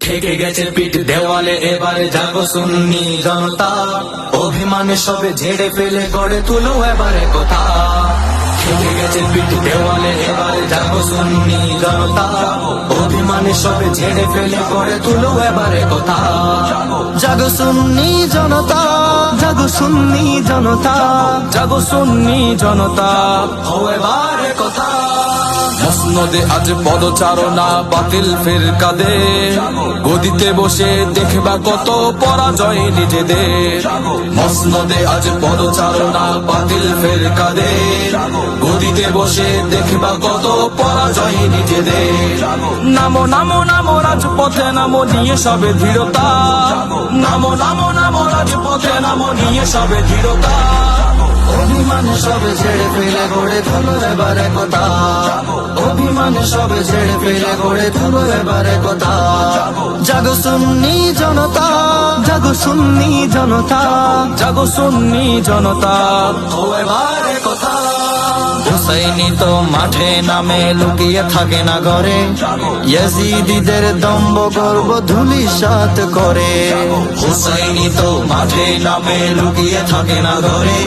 ঠেকে গেছে পিঠ দেওয়ালে, এবারে জাগো সুন্নি জনতা। অভিমানে সবে ঝেড়ে ফেলে গড়ে তুলো এবারে কথা। ঠেকে গেছে পিঠ দেওয়ালে, এবারে জাগো সুন্নি জনতা। অভিমানে সবে ঝেড়ে ফেলে গড়ে তুলো এবারে কথা। জাগো সুন্নি জনতা, জাগো সুন্নি জনতা, জাগো সুন্নি জনতা, ও এবারে কথা। মসনদে আজ পদচারণা বাতিল ফিরকাদে, গদিতে বসে দেখবা কত পরাজয় নিজেদের। মসনদে আজ পদচারণা বাতিল ফিরকাদে, গদিতে বসে দেখবা কত পরাজয় নিজেদের। নামো নামো নামো রাজপথে, নামো নিয়ে সবে দৃঢ়তা। নামো নামো নামো রাজপথে, নামো নিয়ে সবে দৃঢ়তা। অভিমান সবে ছেড়ে ফেলে গড়ে তুলো এবারে কথা। অভিমান সবে ছেড়ে ফেলে গড়ে তুলো এবারে কথা। জাগো সুন্নি জনতা, জাগো সুন্নি জনতা, জাগো সুন্নি জনতা, ও এবারে কথা। হুসাইনি তো মাঠে নামে লুকিয়ে থাকে না ঘরে, ইয়াজিদিদের দম্ভ গর্ব ধূলিসাৎ করে। হুসাইনি তো মাঠে নামে লুকিয়ে থাকে না ঘরে,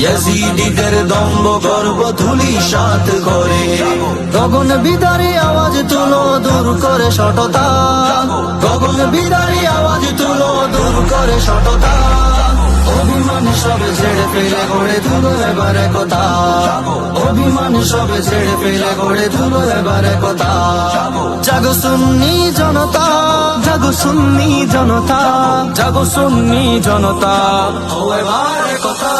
ইয়াজিদিদের দম্ভ গর্ব ধূলিসাৎ করে। গগন বিদারী আওয়াজ তুলো দূর করে সততা, গগন বিদারী আওয়াজ তুলো দূর করে সততা। অভিমান সবে ছেড়ে ফেলে গড়ে তুলো এবারে কথা। অভিমান সবে ছেড়ে ফেলে গড়ে তুলো এবারে কথা। জাগো সুন্নি জনতা, জাগো সুন্নি জনতা, জাগো সুন্নি জনতা, ও এবারে কথা।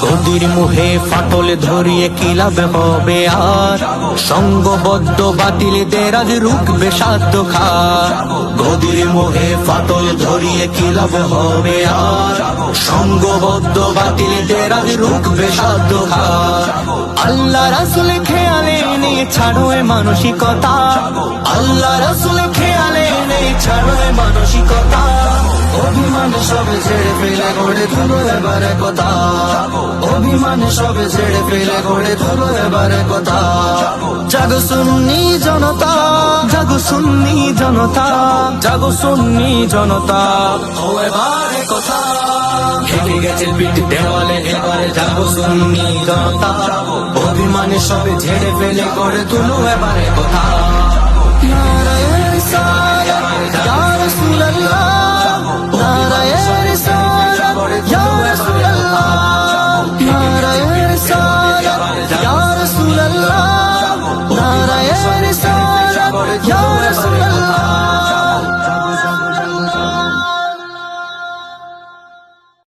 গদির মুহে ফাটল ধরিয়ে কি লাভ হবে আর, সঙ্গবদ্ধ বাতিলদের আজ রুখবে সাধ্য খার। গদির মোহে ফাটল ধরিয়ে কি লাভ হবে আর, সঙ্গবদ্ধ বাতিলদের আজ রুখবে সাধ্য খার। আল্লাহ রাসূল খেয়ালে নেই ছাড়ো এ মানসিকতা, আল্লাহ রাসূল খেয়ালে নেই ছাড়ো এ মানসিকতা। অভিমান সবে ছেড়ে ফেলে গড়ে তুলো এবারে কথা। অভিমান সবে ছেড়ে ফেলে গড়ে তুলো এবারে কথা। জাগো সুন্নি জনতা, জাগো সুন্নি জনতা, জাগো সুন্নি জনতা, ও এবারে কথা। ঠেকে গেছে পিঠ দেওয়ালে, এবারে জাগো সুন্নি জনতা। অভিমান সবে ঝেড়ে ফেলে গড়ে তুলো এবারে কথা।